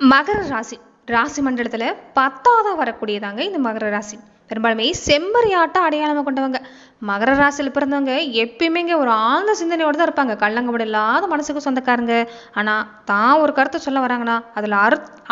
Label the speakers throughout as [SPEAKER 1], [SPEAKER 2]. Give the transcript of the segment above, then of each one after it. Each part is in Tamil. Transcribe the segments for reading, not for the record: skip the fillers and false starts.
[SPEAKER 1] மகர ராசி ராசி மண்டலத்தில் 10ஆவதா வரக்கூடியதாங்க இந்த மகர ராசி. பெரும்பாலுமே செம்மறியாட்டம் அடையாளமாக கொண்டவங்க. மகர ராசியில் பிறந்தவங்க எப்பயுமேங்க ஒரு ஆழ்ந்த சிந்தனையோடு தான் இருப்பாங்க. கள்ளங்கபடி இல்லாத மனசுக்கு சொந்தக்காரங்க. ஆனால் தான் ஒரு கருத்தை சொல்ல வராங்கன்னா அதில்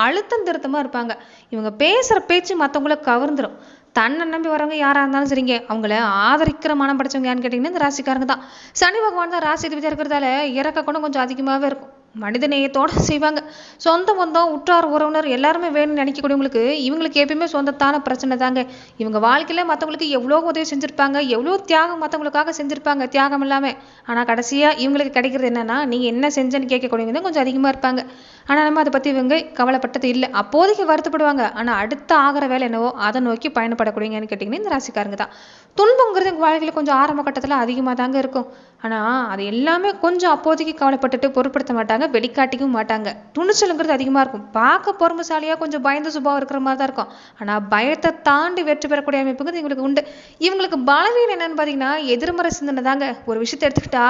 [SPEAKER 1] அழுத்தம் திருத்தமாக இருப்பாங்க. இவங்க பேசுகிற பேச்சு மற்றவங்கள கவர்ந்துடும். தன்னை நம்பி வரவங்க யாராக இருந்தாலும் சரிங்க, அவங்கள ஆதரிக்கிற மனம் படைச்சவங்க யான்னு கேட்டிங்கன்னா இந்த ராசிக்காரங்க தான். சனி பகவான் தான் ராசி அதிபதியாக இருக்கிறதால இறக்க குணம் கொஞ்சம் அதிகமாகவே இருக்கும். மனித நேயத்தோடு செய்வாங்க. சொந்த பந்தம் உற்றார் உறவினர் எல்லாருமே வேணும்னு நினைக்கக்கூடியவங்களுக்கு இவங்களுக்கு எப்பயுமே சொந்தத்தான பிரச்சனை தாங்க. இவங்க வாழ்க்கையில் மற்றவங்களுக்கு எவ்வளோ உதவி செஞ்சுருப்பாங்க, எவ்வளோ தியாகம் மற்றவங்களுக்காக செஞ்சுருப்பாங்க, தியாகம் இல்லாமல். ஆனால் கடைசியாக இவங்களுக்கு கிடைக்கிறது என்னன்னா, நீங்கள் என்ன செஞ்சேன்னு கேட்கக்கூடியவங்க தான் கொஞ்சம் அதிகமாக இருப்பாங்க. ஆனால் நம்ம அதை பற்றி இவங்க கவலைப்பட்டது இல்லை. அப்போதைக்கு வருத்தப்படுவாங்க. ஆனால் அடுத்த ஆகிற வேலை என்னவோ அதை நோக்கி பயணப்படக்கூடியங்கன்னு கேட்டிங்கன்னா இந்த ராசிக்காரங்க தான். துன்பங்கிறது எங்கள் வாழ்க்கையில் கொஞ்சம் ஆரம்ப கட்டத்தில் அதிகமாக தாங்க இருக்கும். ஆனால் அது எல்லாமே கொஞ்சம் அப்போதைக்கு கவலைப்பட்டுட்டு பொருட்படுத்த மாட்டாங்க, வெளிக்காட்டிக்கவும் மாட்டாங்க. துணிச்சலுங்கிறது அதிகமாக இருக்கும். பார்க்க பொறுமைசாலியாக கொஞ்சம் பயந்த சுபாவம் இருக்கிற மாதிரி தான் இருக்கும். ஆனால் பயத்தை தாண்டி வெற்றி பெறக்கூடிய அமைப்புங்கிறது இவங்களுக்கு உண்டு. இவங்களுக்கு பலவீனம் என்னன்னு பார்த்தீங்கன்னா எதிர்மறை சிந்தனை தாங்க. ஒரு விஷயத்தை எடுத்துக்கிட்டா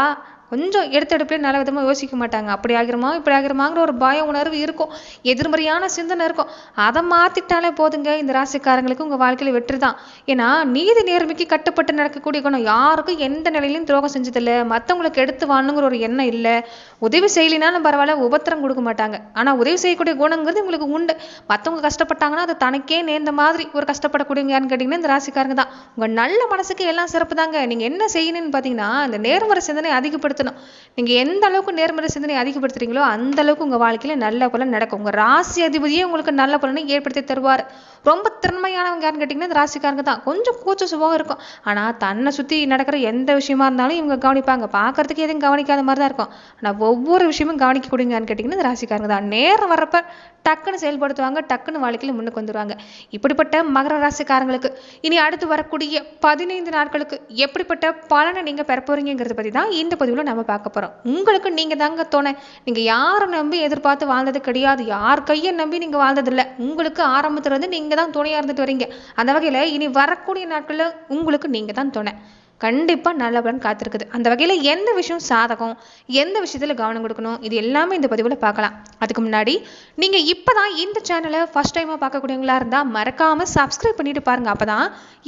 [SPEAKER 1] கொஞ்சம் எடுத்தெடுப்பே நல்ல விதமாக யோசிக்க மாட்டாங்க. அப்படி ஆகிருமா இப்படி ஆகிருமாங்கிற ஒரு பய உணர்வு இருக்கும், எதிர்மறையான சிந்தனை இருக்கும். அதை மாற்றிட்டாலே போதுங்க, இந்த ராசிக்காரங்களுக்கு உங்கள் வாழ்க்கையில் வெற்றி தான். ஏன்னா நீதி நேர்மைக்கு கட்டுப்பட்டு நடக்கக்கூடிய குணம். யாருக்கும் எந்த நிலையிலையும் துரோகம் செஞ்சதில்லை, மற்றவங்களுக்கு எடுத்து வாணுங்கிற ஒரு எண்ணம் இல்லை. உதவி செய்யலினாலும் பரவாயில்ல, உபத்திரம் கொடுக்க மாட்டாங்க. ஆனால் உதவி செய்யக்கூடிய குணங்கிறது உங்களுக்கு உண்டு. மற்றவங்க கஷ்டப்பட்டாங்கன்னா அது தனக்கே நேர்ந்த மாதிரி ஒரு கஷ்டப்படக்கூடியவங்க யாருன்னு கேட்டிங்கன்னா இந்த ராசிக்காரங்க தான். உங்கள் நல்ல மனசுக்கு எல்லாம் சிறப்பு தாங்க. நீங்கள் என்ன செய்யணும்னு பார்த்தீங்கன்னா இந்த நேர்மறை சிந்தனை அதிகப்படுத்த. நீங்க எந்த அளவுக்கு நேர்மறை சிந்தனை அதிகப்படுத்துறீங்களோ அந்த அளவுக்கு உங்க வாழ்க்கையில நல்ல பலன் நடக்கும். உங்க ராசி அதிபதியே உங்களுக்கு நல்ல பலனை ஏற்படுத்தி தருவார். ரொம்ப திறமையானவங்க யாருன்னு கேட்டீங்கன்னா இந்த ராசிக்காரங்க தான். கொஞ்சம் கூச்ச சுபாவம் இருக்கும். ஆனா தன்னை சுத்தி நடக்கிற எந்த விஷயமா இருந்தாலும் இவங்க கவனிப்பாங்க. பாக்குறதுக்கு எதுவும் கவனிக்காத மாதிரி தான் இருக்கும். ஆனா ஒவ்வொரு விஷயமும் கவனிக்கக்கூடியங்கன்னு கேட்டீங்கன்னா இந்த ராசிக்காரங்க தான். நேரம் வர்றப்ப டக்குன்னு செயல்படுத்துவாங்க, டக்குன்னு வாழ்க்கையில முன்னுக்கு வந்துருவாங்க. இப்படிப்பட்ட மகர ராசிக்காரங்களுக்கு இனி அடுத்து வரக்கூடிய 15 நாட்களுக்கு எப்படிப்பட்ட பலனை நீங்க பெற போறீங்கிறத பத்தி தான் இந்த பதிவுல நம்ம பார்க்க போறோம். உங்களுக்கு நீங்க தாங்க துணை. நீங்க யாரை நம்பி எதிர்பார்த்து வாழ்ந்தது கிடையாது, யார் கையை நம்பி நீங்க வாழ்ந்தது இல்லை. உங்களுக்கு ஆரம்பத்துல இருந்து நீங்க தான் துணையா இருந்துட்டு வரீங்க. அந்த வகையில இனி வரக்கூடிய நாட்கள்ல உங்களுக்கு நீங்க தான் துணை. கண்டிப்பா நல்ல பலன் காத்திருக்குது. அந்த வகையில எந்த விஷயம் சாதகம், எந்த விஷயத்துல கவனம் கொடுக்கணும், இது எல்லாமே இந்த பதிவுல பார்க்கலாம். அதுக்கு முன்னாடி நீங்க இப்பதான் இந்த சேனலை ஃபர்ஸ்ட் டைமா பார்க்கக்கூடியவங்களா இருந்தா மறக்காம சப்ஸ்கிரைப் பண்ணிட்டு பாருங்க. அப்பதான்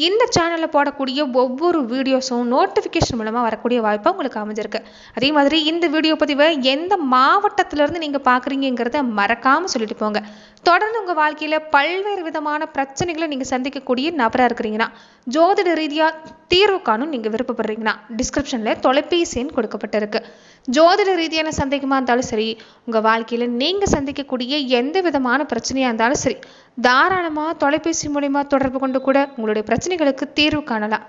[SPEAKER 1] இந்த சேனல்ல போடக்கூடிய ஒவ்வொரு வீடியோஸும் நோட்டிபிகேஷன் மூலமா வரக்கூடிய வாய்ப்பா உங்களுக்கு அமைஞ்சிருக்கு. அதே மாதிரி இந்த வீடியோ பதிவை எந்த மாவட்டத்தில இருந்து நீங்க பாக்குறீங்கிறத மறக்காம சொல்லிட்டு போங்க. தொடர்ந்து உங்க வாழ்க்கையில பல்வேறு விதமான பிரச்சனைகளை நீங்க சந்திக்கக்கூடிய நபரா இருக்கிறீங்கன்னா, ஜோதிட ரீதியா தீர்வு காணும் நீங்க விருப்பப்படுறீங்கன்னா டிஸ்கிரிப்ஷன்ல தொலைபேசி எண் கொடுக்கப்பட்டிருக்கு. ஜோதிட ரீதியான சந்தேகமா இருந்தாலும் சரி, உங்க வாழ்க்கையில நீங்க சந்திக்கக்கூடிய எந்த விதமான பிரச்சனையா இருந்தாலும் சரி, தாராளமா தொலைபேசி மூலமா தொடர்பு கொண்டு கூட உங்களுடைய பிரச்சனைகளுக்கு தீர்வு காணலாம்.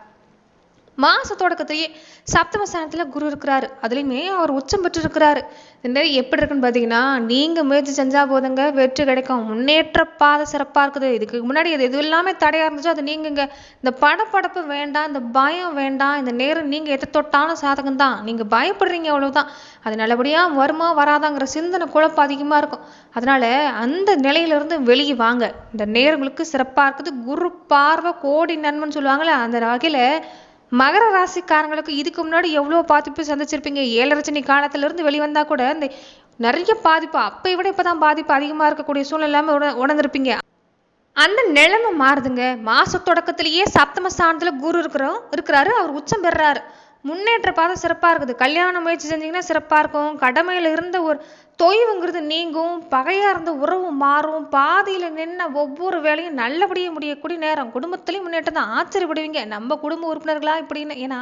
[SPEAKER 1] மாச தொடக்கத்திலேயே சப்தம ஸ்தானத்துல குரு இருக்கிறாரு. அதுலயுமே அவர் உச்சம் பெற்று இருக்கிறாரு. இந்த மாதிரி எப்படி இருக்குன்னு பாத்தீங்கன்னா, நீங்க முயற்சி செஞ்சா போதுங்க, வெற்றி கிடைக்கும். முன்னேற்ற பாதை சிறப்பா இருக்குது. இதுக்கு முன்னாடி எது எல்லாமே தடையா இருந்துச்சோ அது நீங்க இந்த படப்படப்பு வேண்டாம், இந்த பயம் வேண்டாம். இந்த நேரம் நீங்க எதை தொட்டாலும் சாதகம் தான். நீங்க பயப்படுறீங்க அவ்வளவுதான். அது நல்லபடியா வருமா வராதாங்கிற சிந்தனை குழப்பம் அதிகமா இருக்கும். அதனால அந்த நிலையிலிருந்து வெளியே வாங்க. இந்த நேரங்களுக்கு சிறப்பா இருக்குது. குரு பார்வை கோடி நன்மைன்னு சொல்லுவாங்கல்ல, அந்த வகையில மகர ராசிக்காரங்களுக்கு இதுக்கு முன்னாடி எவ்வளோ பாதிப்பு சந்திச்சிருப்பீங்க. 7 சனி காலத்துல இருந்து வெளிவந்தா கூட இந்த நிறைய பாதிப்பு அப்பை விட இப்பதான் பாதிப்பு அதிகமா இருக்கக்கூடிய சூழ்நிலை உணர்ந்திருப்பீங்க. அந்த நிலைமை மாறுதுங்க. மாச தொடக்கத்திலேயே சப்தம ஸ்தானத்துல குரு இருக்கிறாரு. அவர் உச்சம் பெறாரு. முன்னேற்ற பாதை சிறப்பா இருக்குது. கல்யாண முயற்சி செஞ்சீங்கன்னா சிறப்பா இருக்கும். கடமையில இருந்த ஒரு தொய்வுங்கிறது நீங்கும். பகையா இருந்த உறவு மாறும். பாதியில நின்ன ஒவ்வொரு வேலையும் நல்லபடியே முடியக்கூடிய நேரம். குடும்பத்திலையும் முன்னேற்றம் தான். ஆச்சரியப்படுவீங்க, நம்ம குடும்ப உறுப்பினர்களா இப்படின்னு. ஏன்னா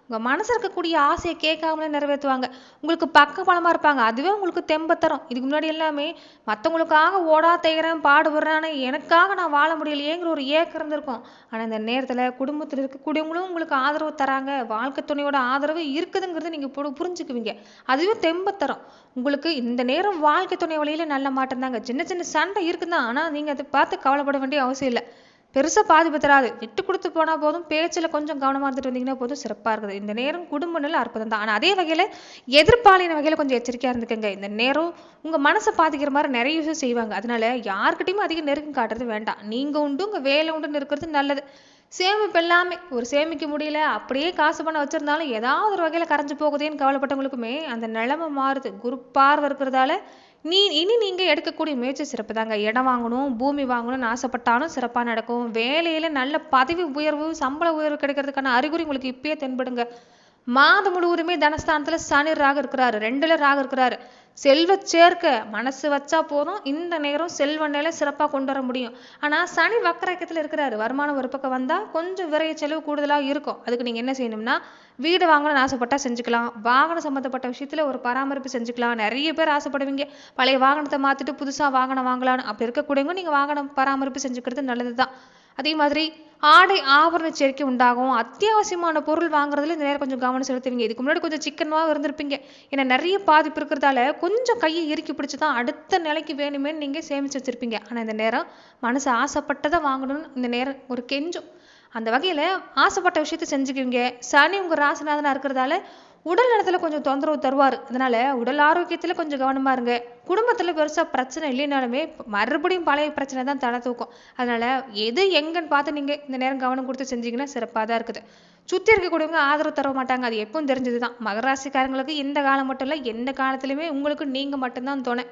[SPEAKER 1] உங்க மனசு இருக்கக்கூடிய ஆசையை கேட்காமலே நிறைவேற்றுவாங்க. உங்களுக்கு பக்க பலமா இருப்பாங்க. அதுவே உங்களுக்கு தெம்ப தரும். இதுக்கு முன்னாடி எல்லாமே மற்றவங்களுக்காக ஓடா தேய்கிறேன் பாடுபடுறேன், எனக்காக நான் வாழ முடியலையேங்கிற ஒரு ஏக்கம் இருந்திருக்கும். ஆனா இந்த நேரத்துல குடும்பத்தில் இருக்கக்கூடியவங்களும் உங்களுக்கு ஆதரவு தராங்க. வாழ்க்கை துணையோட ஆதரவு இருக்குதுங்கிறது நீங்க புரிஞ்சுக்குவீங்க. அதுவே தெம்ப தரும். உங்களுக்கு இந்த நேரம் வாழ்க்கை துணை வழியில நல்ல மாற்றம் தாங்க. சின்ன சின்ன சண்டை இருக்குதான், ஆனா நீங்க அதை பார்த்து கவலைப்பட வேண்டிய அவசியம் இல்லை. பெருசா பாதிப்பு தராது. விட்டு கொடுத்து போனா போதும். பேச்சுல கொஞ்சம் கவனமா இருந்துட்டு வந்தீங்கன்னா போதும், சிறப்பா இருக்குது. இந்த நேரம் குடும்ப நிலை அற்புதம் தான். ஆனா அதே வகையில எதிர்ப்பாளின வகையில கொஞ்சம் எச்சரிக்கையா இருந்துக்கங்க. இந்த நேரம் உங்க மனசை பாதிக்கிற மாதிரி நிறைய விஷயம் செய்வாங்க. அதனால யாருக்கிட்டையும் அதிக நெருக்கம் காட்டுறது வேண்டாம். நீங்க உண்டு, உங்க வேலை உண்டுன்னு இருக்கிறது நல்லது. சேமிப்பு எல்லாமே ஒரு சேமிக்க முடியல, அப்படியே காசு பணம் வச்சிருந்தாலும் ஏதாவது ஒரு வகையில கரைஞ்சு போகுதேன்னு கவலைப்பட்டவங்களுக்குமே அந்த நிலைமை மாறுது. குரு பார்வை இருக்கிறதால இனி நீங்கள் எடுக்கக்கூடிய முயற்சி சிறப்பு தாங்க. இடம் வாங்கணும், பூமி வாங்கணும்னு ஆசைப்பட்டாலும் சிறப்பாக நடக்கும். வேலையில் நல்ல பதவி உயர்வு, சம்பள உயர்வு கிடைக்கிறதுக்கான அறிகுறி உங்களுக்கு இப்பயே தென்படுங்க. மாதம் முழுவதுமே தனஸ்தானத்தில் சனி ராகு இருக்கிறாரு, 2ல ராகு இருக்கிறாரு. செல்வ சேர்க்க மனசு வச்சா போதும், இந்த நேரம் செல்வ நிலை சிறப்பாக கொண்டு வர முடியும். ஆனால் சனி வக்கரக்கத்தில் இருக்கிறாரு. வருமானம் ஒரு பக்கம் வந்தால் கொஞ்சம் விரைய செலவு கூடுதலாக இருக்கும். அதுக்கு நீங்கள் என்ன செய்யணும்னா, வீடு வாங்கணும்னு ஆசைப்பட்டா செஞ்சுக்கலாம். வாகனம் சம்மந்தப்பட்ட விஷயத்தில் ஒரு பராமரிப்பு செஞ்சுக்கலாம். நிறைய பேர் ஆசைப்படுவீங்க, பழைய வாகனத்தை மாற்றிட்டு புதுசாக வாகனம் வாங்கலான்னு. அப்படி இருக்கக்கூடியவங்க நீங்கள் வாகனம் பராமரிப்பு செஞ்சுக்கிறது நல்லது தான். அதே மாதிரி ஆடை ஆபரண சேர்க்கை உண்டாகும். அத்தியாவசியமான பொருள் வாங்குறதுல இந்த நேரம் கொஞ்சம் கவனம் செலுத்துவீங்க. இதுக்கு முன்னாடி கொஞ்சம் சிக்கனமாக இருந்திருப்பீங்க. ஏன்னா நிறைய பாதிப்பு இருக்கிறதால கொஞ்சம் கையை இறுக்கி பிடிச்சி தான் அடுத்த நிலைக்கு வேணுமேன்னு நீங்கள் சேமித்து வச்சுருப்பீங்க. ஆனால் இந்த நேரம் மனசு ஆசைப்பட்டதை வாங்கணும்னு இந்த நேரம் ஒரு கெஞ்சும். அந்த வகையில் ஆசைப்பட்ட விஷயத்தை செஞ்சுக்குவீங்க. சனி உங்கள் ராசிநாதனாக இருக்கிறதால உடல் நலத்தில் கொஞ்சம் தொந்தரவு தருவார். அதனால் உடல் ஆரோக்கியத்தில் கொஞ்சம் கவனமாக இருங்க. குடும்பத்தில் பெருசாக பிரச்சனை இல்லைனாலுமே மறுபடியும் பழைய பிரச்சனை தான் தலை தூக்கும். அதனால் எது எங்கன்னு பார்த்து நீங்கள் இந்த நேரம் கவனம் கொடுத்து செஞ்சீங்கன்னா சிறப்பாக தான் இருக்குது. சுற்றி இருக்கக்கூடியவங்க ஆதரவு தர மாட்டாங்க, அது எப்பவும் தெரிஞ்சது தான். மகராசிக்காரங்களுக்கு இந்த காலம் மட்டும் இல்லை, எந்த காலத்துலையுமே உங்களுக்கு நீங்கள் மட்டும்தான் துணை.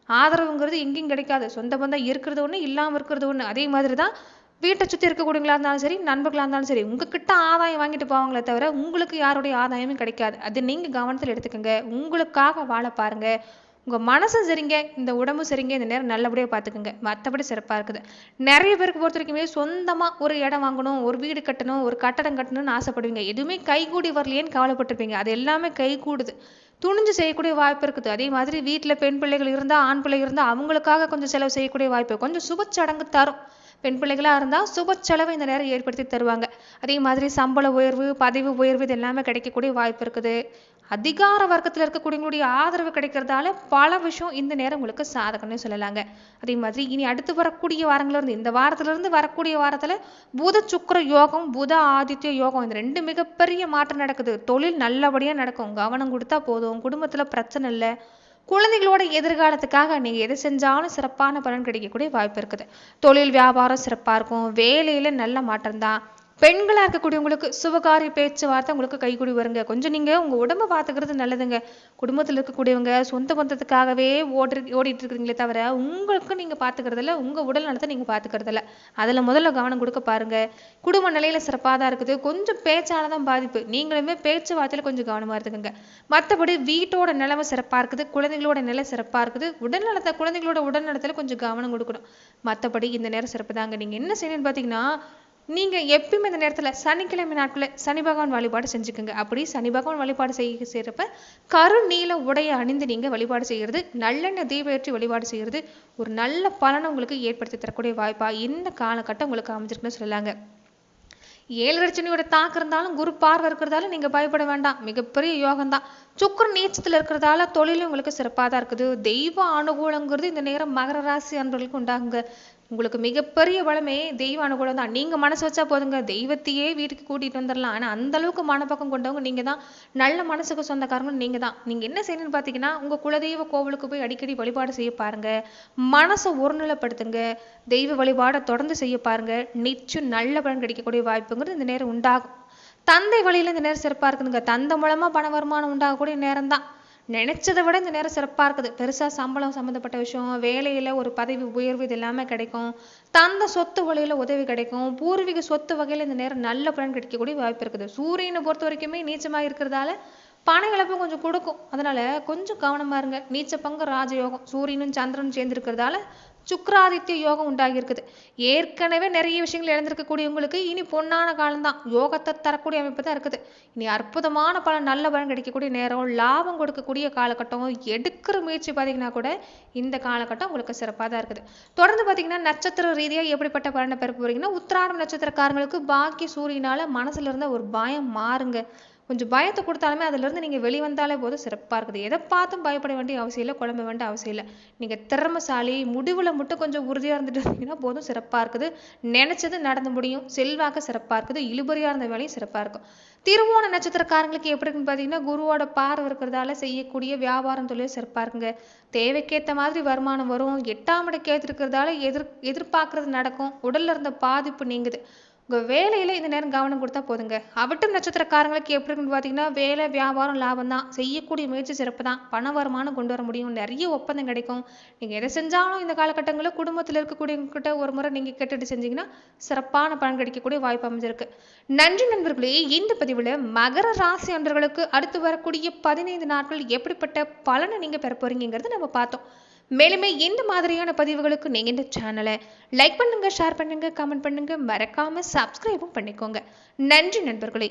[SPEAKER 1] ஆதரவுங்கிறது எங்கேயும் கிடைக்காது. சொந்த பந்தம் இருக்கிறது ஒன்று, இல்லாமல் இருக்கிறது ஒன்று. அதே மாதிரி தான் வீட்டை சுற்றி இருக்கக்கூடியவங்களா இருந்தாலும் சரி, நண்பர்களாக இருந்தாலும் சரி, உங்ககிட்ட ஆதாயம் வாங்கிட்டு போவாங்களே தவிர உங்களுக்கு யாருடைய ஆதாயமும் கிடைக்காது. அது நீங்கள் கவனத்தில் எடுத்துக்கோங்க. உங்களுக்காக வாழ பாருங்க. உங்கள் மனசும் சரிங்க, இந்த உடம்பும் சரிங்க, இந்த நேரம் நல்லபடியாக பார்த்துக்குங்க. மற்றபடி சிறப்பாக இருக்குது. நிறைய பேருக்கு பொறுத்த வரைக்குமே சொந்தமாக ஒரு இடம் வாங்கணும், ஒரு வீடு கட்டணும், ஒரு கட்டடம் கட்டணும்னு ஆசைப்படுவீங்க. எதுவுமே கைகூடி வரலையேன்னு கவலைப்பட்டிருப்பீங்க. அது எல்லாமே கை கூடுது. துணிஞ்சு செய்யக்கூடிய வாய்ப்பு இருக்குது. அதே மாதிரி வீட்டில் பெண் பிள்ளைகள் இருந்தால், ஆண் பிள்ளைகள் இருந்தால் அவங்களுக்காக கொஞ்சம் செலவு செய்யக்கூடிய வாய்ப்பு, கொஞ்சம் சுபச்சடங்கு தரும். பெண் பிள்ளைகளாக இருந்தால் சுப செலவை இந்த நேரம் ஏற்படுத்தி தருவாங்க. அதே மாதிரி சம்பள உயர்வு, பதவி உயர்வு இது எல்லாமே கிடைக்கக்கூடிய வாய்ப்பு இருக்குது. அதிகார வர்க்கத்தில் இருக்கக்கூடியவங்களுடைய ஆதரவு கிடைக்கிறதால பல விஷயம் இந்த நேரம் உங்களுக்கு சாதகம்னு சொல்லலாங்க. அதே மாதிரி இனி அடுத்து வரக்கூடிய வாரங்களிலிருந்து, இந்த வாரத்திலிருந்து வரக்கூடிய வாரத்தில் புத சுக்கிர யோகம், புத ஆதித்ய யோகம், இந்த 2 மிகப்பெரிய மாற்றம் நடக்குது. தொழில் நல்லபடியாக நடக்கும். கவனம் கொடுத்தா போதும். குடும்பத்தில் பிரச்சனை இல்லை. குழந்தைகளோட எதிர்காலத்துக்காக நீங்கள் எது செஞ்சாலும் சிறப்பான பலன் கிடைக்கக்கூடிய வாய்ப்பு இருக்குது. தொழில் வியாபாரம் சிறப்பாக இருக்கும். வேலையில் நல்ல மாற்றம் தான். பெண்களாக இருக்கக்கூடியவங்களுக்கு சுபகாரிய பேச்சுவார்த்தை உங்களுக்கு கைகூடி வருங்க. கொஞ்சம் நீங்கள் உங்கள் உடம்பை பார்த்துக்கிறது நல்லதுங்க. குடும்பத்தில் இருக்கக்கூடியவங்க சொந்த பந்தத்துக்காகவே ஓடிட்டு இருக்கிறீங்களே தவிர உங்களுக்கு நீங்கள் பார்த்துக்கிறதில்ல, உங்கள் உடல் நலத்தை நீங்கள் பார்த்துக்கிறதில்ல. அதில் முதல்ல கவனம் கொடுக்க பாருங்கள். குடும்ப நிலையில் சிறப்பாக தான் இருக்குது. கொஞ்சம் பேச்சால தான் பாதிப்பு. நீங்களுமே பேச்சுவார்த்தையில் கொஞ்சம் கவனமாக இருந்துக்குங்க. மற்றபடி வீட்டோட நிலைமை சிறப்பாக இருக்குது. குழந்தைகளோட நிலை சிறப்பாக இருக்குது. உடல்நலத்தை குழந்தைகளோட உடல்நலத்தில் கொஞ்சம் கவனம் கொடுக்கணும். மற்றபடி இந்த நேரம் சிறப்பு தாங்க. நீங்கள் என்ன செய்யணும்னு பார்த்தீங்கன்னா, நீங்கள் எப்பயுமே இந்த நேரத்தில் சனிக்கிழமை நாட்களில் சனி பகவான் வழிபாடு செஞ்சுக்கோங்க. அப்படி சனி பகவான் வழிபாடு செய்கிறப்ப கருநீல உடையை அணிந்து நீங்கள் வழிபாடு செய்கிறது, நல்லெண்ணெய் தீபம் ஏற்றி வழிபாடு செய்கிறது ஒரு நல்ல பலனை உங்களுக்கு ஏற்படுத்தி தரக்கூடிய வாய்ப்பாக இந்த காலகட்டம் உங்களுக்கு அமைஞ்சிருக்குன்னு சொல்லலாங்க. 7 சனியோட தாக்கம் இருந்தாலும் குரு பார்வை இருக்கிறதால நீங்கள் பயப்பட வேண்டாம். மிகப்பெரிய யோகம் தான். சுக்கிரன் நீச்சத்தில் இருக்கிறதால தொழிலும் உங்களுக்கு சிறப்பாக தான் இருக்குது. தெய்வ அனுகூலங்கிறது இந்த நேரம் மகர ராசி அன்பர்களுக்கு உண்டாகுங்க. உங்களுக்கு மிகப்பெரிய பலமே தெய்வ அனுகூலம் தான். நீங்கள் மனசு வச்சா போதுங்க, தெய்வத்தையே வீட்டுக்கு கூட்டிகிட்டு வந்துடலாம். ஆனால் அந்த அளவுக்கு மனப்பக்கம் கொண்டவங்க நீங்கள் தான். நல்ல மனசுக்கு சொந்தக்காரங்க நீங்கள் தான். நீங்கள் என்ன செய்யணும்னு பார்த்தீங்கன்னா, உங்கள் குலதெய்வ கோவிலுக்கு போய் அடிக்கடி வழிபாடு செய்ய பாருங்கள். மனசை ஒருநிலைப்படுத்துங்க. தெய்வ வழிபாடை தொடர்ந்து செய்ய பாருங்க. நிச்சயம் நல்ல பலன் கிடைக்கக்கூடிய வாய்ப்புங்கிறது இந்த நேரம் உண்டாகும். தந்தை வழியில் இந்த நேரம் சிறப்பாக இருக்குதுங்க. தந்தை மூலமாக பண வருமானம் உண்டாகக்கூடிய நேரம் தான். நினைச்சதை விட இந்த நேரம் சிறப்பாக இருக்குது. பெருசாக சம்பளம் சம்மந்தப்பட்ட விஷயம், வேலையில் ஒரு பதவி உயர்வு இது எல்லாமே கிடைக்கும். தந்த சொத்து வழியில் உதவி கிடைக்கும். பூர்வீக சொத்து வகையில் இந்த நேரம் நல்ல பலன் கிடைக்கக்கூடிய வாய்ப்பு இருக்குது. சூரியனை பொறுத்த வரைக்குமே நீச்சமாக இருக்கிறதால பண இழப்பு கொஞ்சம் கொடுக்கும். அதனால கொஞ்சம் கவனமாக இருங்க. நீச்ச பங்கு ராஜயோகம், சூரியனும் சந்திரனும் சேர்ந்துருக்கிறதால சுக்கிராதித்ய யோகம் உண்டாகி இருக்குது. ஏற்கனவே நிறைய விஷயங்கள் இழந்திருக்கக்கூடியவங்களுக்கு இனி பொன்னான காலம்தான். யோகத்தை தரக்கூடிய அமைப்பு தான் இருக்குது. இனி அற்புதமான பலன், நல்ல பலன் கிடைக்கக்கூடிய நேரம், லாபம் கொடுக்கக்கூடிய காலகட்டம். எடுக்கிற முயற்சி பார்த்தீங்கன்னா கூட இந்த காலகட்டம் உங்களுக்கு சிறப்பாக தான் இருக்குது. தொடர்ந்து பார்த்தீங்கன்னா நட்சத்திர ரீதியாக எப்படிப்பட்ட பலனை பெற போறீங்கன்னா, உத்திராடம் நட்சத்திரக்காரங்களுக்கு பாக்கிய சூரியனால மனசுல இருந்த ஒரு பயம் மாறுங்க. கொஞ்சம் பயத்தை கொடுத்தாலுமே அதிலிருந்து நீங்கள் வெளிவந்தாலே போதும் சிறப்பாக இருக்குது. எதை பார்த்தும் பயப்பட வேண்டிய அவசியம் இல்லை, குழம்ப வேண்டிய அவசியம் இல்லை. நீங்கள் திறமைசாலி, முடிவில் மட்டும் கொஞ்சம் உறுதியாக இருந்துட்டு இருந்தீங்கன்னா போதும் சிறப்பாக இருக்குது. நினைச்சது நடந்து முடியும். செல்வாக்கு சிறப்பாக இருக்குது. இழுபறியாக இருந்த வேலையும் சிறப்பாக இருக்கும். திருவோண நட்சத்திரக்காரங்களுக்கு எப்படி இருக்குன்னு பார்த்தீங்கன்னா, குருவோட பார்வை இருக்கிறதால செய்யக்கூடிய வியாபாரம் தொழில் சிறப்பாக இருக்குங்க. தேவைக்கேற்ற மாதிரி வருமானம் வரும். 8ஆம் இடை கேத்திருக்கிறதால எதிர்பார்க்கறது நடக்கும். உடல்ல இருந்த பாதிப்பு நீங்குது. உங்கள் வேலையில் இந்த நேரம் கவனம் கொடுத்தா போதுங்க. அவிட்டம் நட்சத்திரக்காரங்களுக்கு எப்படி இருக்குன்னு பார்த்தீங்கன்னா, வேலை வியாபாரம் லாபம் தான், செய்யக்கூடிய முயற்சி சிறப்பு தான், பண வருமானம் கொண்டு வர முடியும், நிறைய ஒப்பந்தம் கிடைக்கும். நீங்கள் எதை செஞ்சாலும் இந்த காலகட்டங்களில் குடும்பத்தில் இருக்கக்கூடியவங்ககிட்ட ஒரு முறை நீங்கள் கேட்டுட்டு செஞ்சீங்கன்னா சிறப்பான பலன் கிடைக்கக்கூடிய வாய்ப்பு அமைஞ்சிருக்கு. நன்றி நண்பர்களே. இந்த பதிவில் மகர ராசி அன்பர்களுக்கு அடுத்து வரக்கூடிய 15 நாட்கள் எப்படிப்பட்ட பலனை நீங்கள் பெற போறீங்கிறது நம்ம பார்த்தோம். மேலுமே இந்த மாதிரியான பதிவுகளுக்கு நீங்கள் இந்த சேனலை லைக் பண்ணுங்க, ஷேர் பண்ணுங்க, கமெண்ட் பண்ணுங்க, மறக்காம சப்ஸ்கிரைபும் பண்ணிக்கோங்க. நன்றி நண்பர்களே.